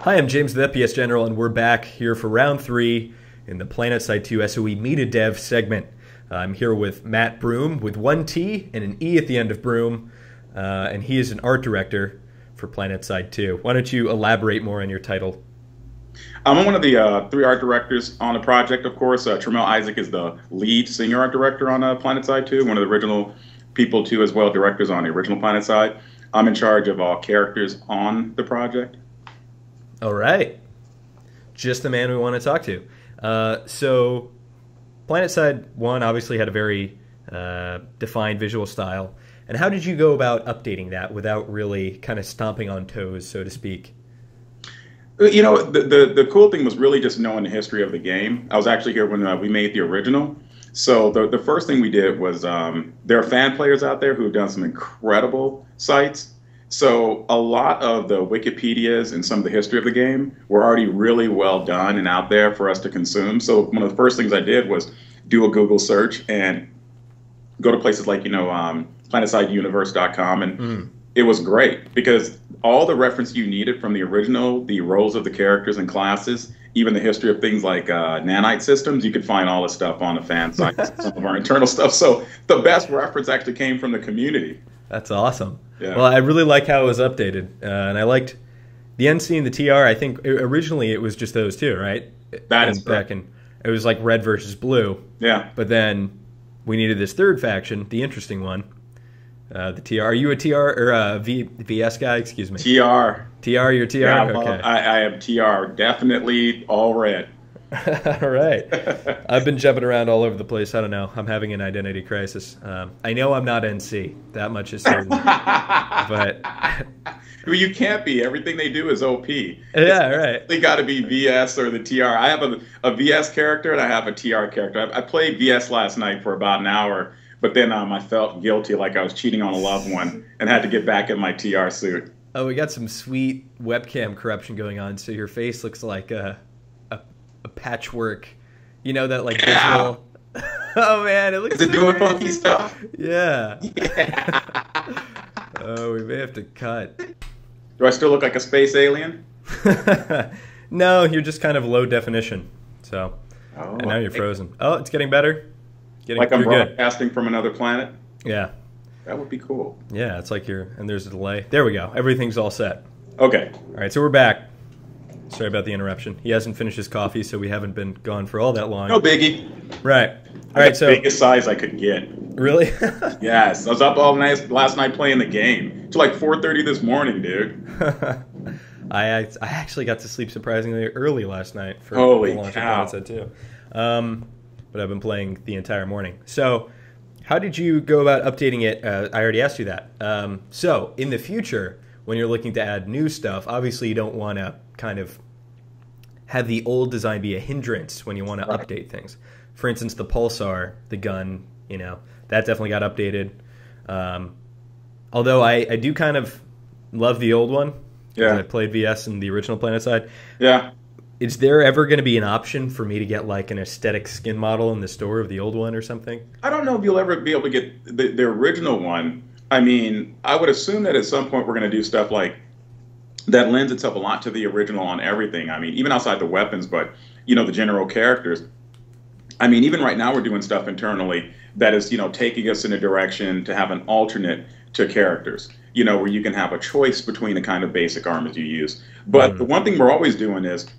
Hi, I'm James with FPSGeneral, and we're back here for round 3 in the Planetside 2 SOE Meet a Dev segment. I'm here with Matt Broome with one T and an E at the end of Broome, and he is an art director for Planetside 2. Why don't you elaborate more on your title? I'm one of the 3 art directors on the project, of course. Tremel Isaac is the lead senior art director on Planetside 2, one of the original people, too, as well, directors on the original Planetside. I'm in charge of all characters on the project. All right. Just the man we want to talk to. So Planetside 1 obviously had a very defined visual style. And how did you go about updating that without really kind of stomping on toes, so to speak? You know, the cool thing was really just knowing the history of the game. I was actually here when we made the original. So the first thing we did was there are fan players out there who have done some incredible sites. So a lot of the Wikipedias and some of the history of the game were already really well done and out there for us to consume. So one of the first things I did was do a Google search and go to places like, PlanetSideUniverse.com, and it was great because all the reference you needed from the original, the roles of the characters and classes, even the history of things like nanite systems, you could find all this stuff on the fan sites, some of our internal stuff. So the best reference actually came from the community. That's awesome. Yeah. Well, I really like how it was updated, and I liked the NC and the TR. I think originally it was just those two, right? That is back in, it was like red versus blue. Yeah. But then we needed this third faction, the interesting one, the TR. Are you a TR or a VS guy? Excuse me. TR. TR, you're TR? Yeah, well, okay. I am TR. Definitely all red. All right. I've been jumping around all over the place. I don't know. I'm having an identity crisis. I know I'm not NC. That much is certain. But well, you can't be. Everything they do is OP. Yeah, right. They got to be VS or the TR. I have a VS character and I have a TR character. I played VS last night for about an hour, but then I felt guilty, like I was cheating on a loved one, and had to get back in my TR suit. Oh, we got some sweet webcam corruption going on, so your face looks like a patchwork, that like visual. Oh man, it looks. Is it doing funky stuff? Yeah. Oh, we may have to cut. Do I still look like a space alien? No, you're just kind of low definition. So, and now you're frozen. Oh, it's getting better. Like I'm broadcasting from another planet. Yeah. That would be cool. Yeah, it's like and there's a delay. There we go. Everything's all set. Okay. All right, so we're back. Sorry about the interruption. He hasn't finished his coffee, so we haven't been gone for all that long. No biggie. Right. All right. So biggest size I could get. Really? Yes. I was up all night last night playing the game till like 4:30 this morning, dude. I actually got to sleep surprisingly early last night for Holy the launch cow. of Planetside 2. But I've been playing the entire morning. So, how did you go about updating it? I already asked you that. So, in the future, when you're looking to add new stuff, obviously you don't want to kind of have the old design be a hindrance when you want to update things. For instance, the pulsar, the gun, that definitely got updated. Although I do kind of love the old one. Yeah. I played VS in the original Planetside. Yeah. Is there ever going to be an option for me to get like an aesthetic skin model in the store of the old one or something? I don't know if you'll ever be able to get the original one. I mean, I would assume that at some point we're going to do stuff like that lends itself a lot to the original on everything. I mean, even outside the weapons, but, the general characters. I mean, even right now we're doing stuff internally that is, taking us in a direction to have an alternate to characters, where you can have a choice between the kind of basic armors you use. But the one thing we're always doing is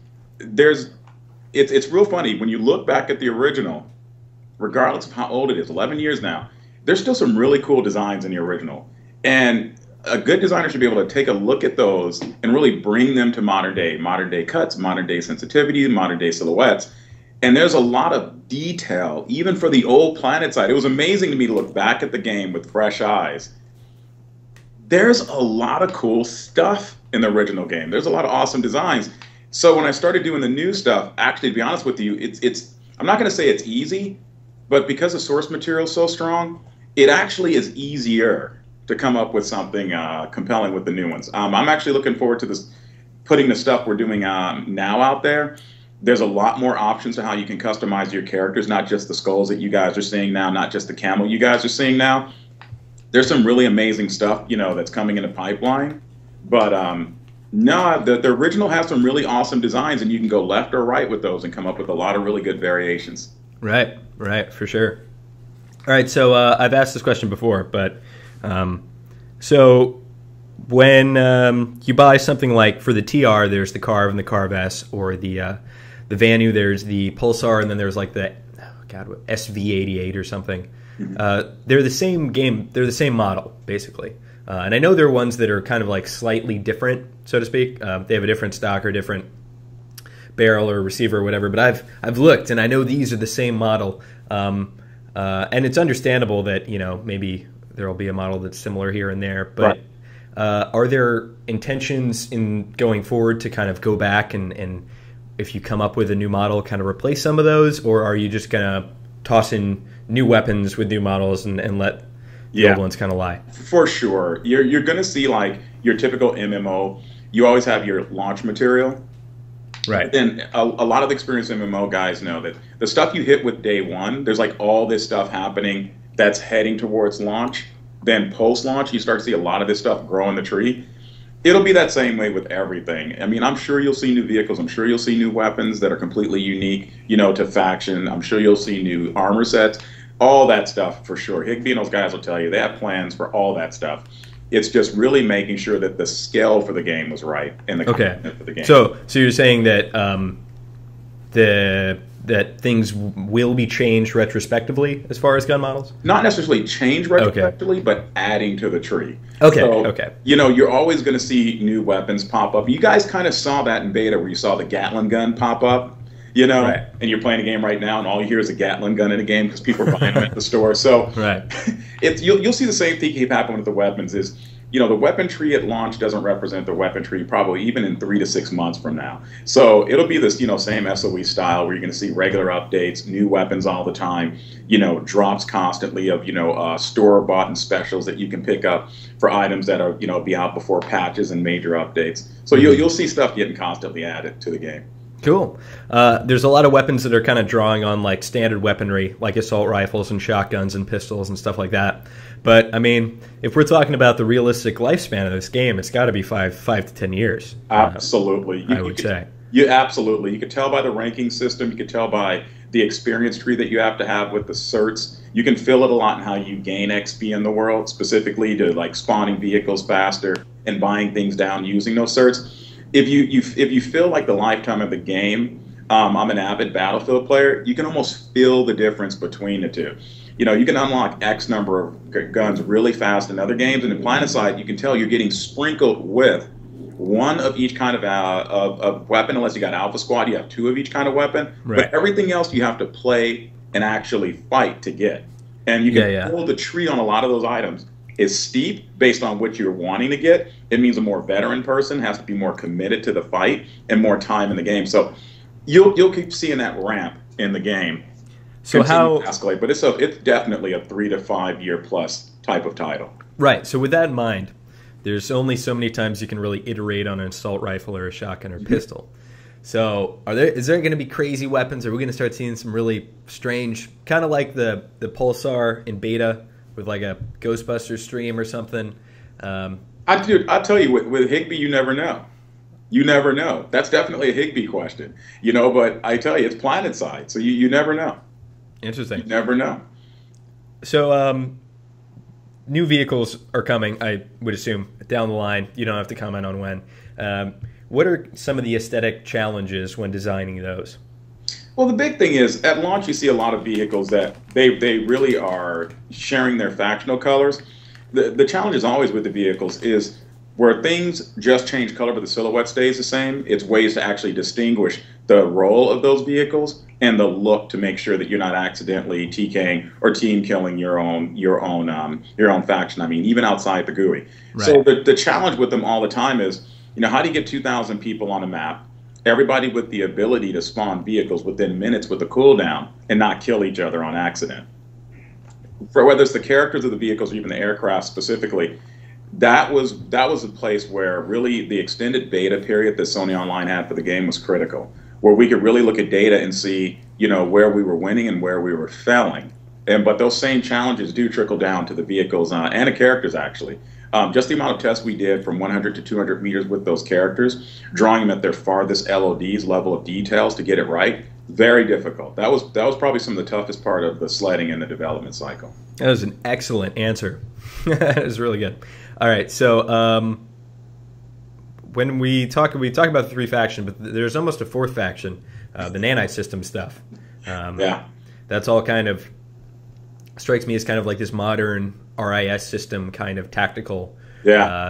it's real funny. When you look back at the original, regardless of how old it is, 11 years now, there's still some really cool designs in the original. And a good designer should be able to take a look at those and really bring them to modern day cuts, modern day sensitivity, modern day silhouettes. And there's a lot of detail, even for the old Planetside. It was amazing to me to look back at the game with fresh eyes. There's a lot of cool stuff in the original game. There's a lot of awesome designs. So when I started doing the new stuff, actually, to be honest with you, it's I'm not going to say it's easy, but because the source material is so strong, it actually is easier to come up with something compelling with the new ones. I'm actually looking forward to putting the stuff we're doing now out there. There's a lot more options to how you can customize your characters, not just the skulls that you guys are seeing now, not just the camo you guys are seeing now. There's some really amazing stuff, that's coming in the pipeline. But No, the original has some really awesome designs, and you can go left or right with those and come up with a lot of really good variations. Right, right, for sure. All right, so I've asked this question before, but so when you buy something like for the TR, there's the Carve and the Carve S, or the Vanu, there's the Pulsar, and then there's like the SV88 or something. They're the same game. They're the same model, basically. And I know there are ones that are kind of like slightly different, so to speak. They have a different stock or different barrel or receiver or whatever. But I've looked, and I know these are the same model. And it's understandable that maybe there will be a model that's similar here and there. But are there intentions in going forward to kind of go back and if you come up with a new model, kind of replace some of those, or are you just gonna toss in new weapons with new models and let the old ones kind of lie? For sure. You're going to see like your typical MMO. You always have your launch material. Right. And a lot of experienced MMO guys know that the stuff you hit with day one, there's like all this stuff happening that's heading towards launch. Then post-launch, you start to see a lot of this stuff grow in the tree. It'll be that same way with everything. I mean, I'm sure you'll see new vehicles. I'm sure you'll see new weapons that are completely unique, to faction. I'm sure you'll see new armor sets. All that stuff for sure. Higby and those guys will tell you they have plans for all that stuff. It's just really making sure that the scale for the game was right and the content for the game. So you're saying that that things will be changed retrospectively as far as gun models? Not necessarily change retrospectively, but adding to the tree. Okay. You're always going to see new weapons pop up. You guys kind of saw that in beta where you saw the Gatling gun pop up. Right. And you're playing a game right now, and all you hear is a Gatling gun in a game because people are buying them at the store. So right. You'll see the same thing keep happening with the weapons is, the weapon tree at launch doesn't represent the weapon tree probably even in 3 to 6 months from now. So it'll be this, same SOE style where you're going to see regular updates, new weapons all the time, drops constantly of, store-bought and specials that you can pick up for items that are, be out before patches and major updates. So you'll see stuff getting constantly added to the game. Cool. There's a lot of weapons that are kind of drawing on like standard weaponry, like assault rifles and shotguns and pistols and stuff like that. But I mean, if we're talking about the realistic lifespan of this game, it's got to be 5 to 10 years. Absolutely, I would say. Absolutely. You could tell by the ranking system. You could tell by the experience tree that you have to have with the certs. You can feel it a lot in how you gain XP in the world, specifically to like spawning vehicles faster and buying things down using those certs. If you feel like the lifetime of the game, I'm an avid Battlefield player, you can almost feel the difference between the two. You can unlock X number of guns really fast in other games, and in Planetside, you can tell you're getting sprinkled with one of each kind of weapon. Unless you got Alpha Squad, you have 2 of each kind of weapon. Right. But everything else you have to play and actually fight to get. And you can pull the tree on a lot of those items. Is steep based on what you're wanting to get. It means a more veteran person has to be more committed to the fight and more time in the game. So you'll keep seeing that ramp in the game. So how escalate, but it's definitely a 3 to 5 year plus type of title. Right. So with that in mind, there's only so many times you can really iterate on an assault rifle or a shotgun or pistol. So is there going to be crazy weapons? Are we going to start seeing some really strange, kind of like the Pulsar in beta? With like a Ghostbusters stream or something. I tell you, with Higby, you never know. You never know. That's definitely a Higby question, but I tell you, it's Planetside, so you never know. Interesting. You never know. So new vehicles are coming, I would assume, down the line. You don't have to comment on when. What are some of the aesthetic challenges when designing those? Well, the big thing is, at launch, you see a lot of vehicles that they really are sharing their factional colors. The challenge is always with the vehicles is where things just change color but the silhouette stays the same. It's ways to actually distinguish the role of those vehicles and the look to make sure that you're not accidentally TKing or team killing your own faction. I mean, even outside the GUI. Right. So the challenge with them all the time is, how do you get 2,000 people on a map? Everybody with the ability to spawn vehicles within minutes with a cooldown and not kill each other on accident. For whether it's the characters of the vehicles or even the aircraft specifically, that was a place where really the extended beta period that Sony Online had for the game was critical, where we could really look at data and see, where we were winning and where we were failing. But those same challenges do trickle down to the vehicles and the characters actually. Just the amount of tests we did from 100 to 200 meters with those characters, drawing them at their farthest LODs, level of details, to get it right, very difficult. That was probably some of the toughest part of the sledding in the development cycle. That was an excellent answer. That was really good. All right, so when we talk about the 3 faction, but there's almost a 4th faction, the nanite system stuff. Yeah, that's all kind of strikes me as kind of like this modern RIS system kind of tactical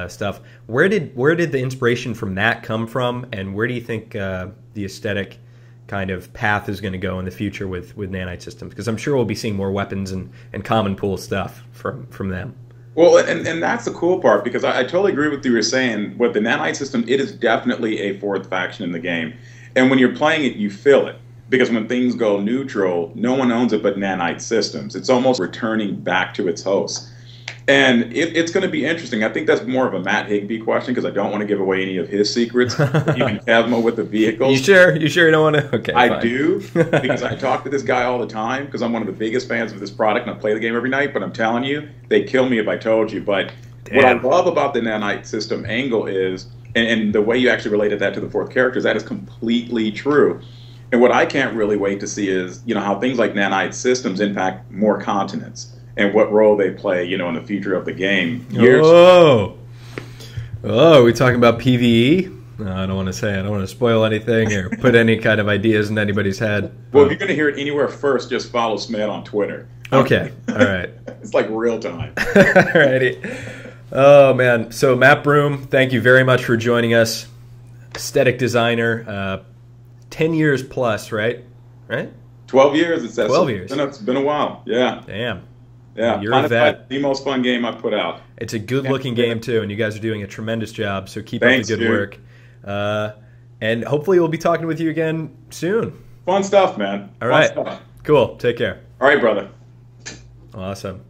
stuff. Where did the inspiration from that come from, and where do you think the aesthetic kind of path is going to go in the future with nanite systems? Because I'm sure we'll be seeing more weapons and common pool stuff from them. Well, and that's the cool part, because I totally agree with what you were saying. With the nanite system, it is definitely a 4th faction in the game. And when you're playing it, you feel it. Because when things go neutral, no one owns it but nanite systems. It's almost returning back to its host. And it's going to be interesting. I think that's more of a Matt Higbee question, because I don't want to give away any of his secrets, even Kevmo with the vehicles. You sure you don't want to? Okay, I fine. do, because I talk to this guy all the time, because I'm one of the biggest fans of this product, and I play the game every night. But I'm telling you, they'd kill me if I told you. But what I love about the nanite system angle is, and the way you actually related that to the 4th characters, that is completely true. And what I can't really wait to see is, how things like nanite systems impact more continents, and what role they play, in the future of the game. Oh, are we talking about PvE? No, I don't want to say. I don't want to spoil anything or put any kind of ideas in anybody's head. Well, if you're going to hear it anywhere first, just follow Smed on Twitter. Okay, all right. It's like real time. All righty. Oh, man. So, Matt Broome, thank you very much for joining us. Aesthetic designer, 10 years plus, right? 12 years. It's 12 years. It's been a while. Yeah. Damn. Yeah. You're a vet. The most fun game I've put out. It's a good-looking game, too, and you guys are doing a tremendous job, so keep Thanks, up the good work. And hopefully we'll be talking with you again soon. Fun stuff, man. All right. Cool. Take care. All right, brother. Awesome.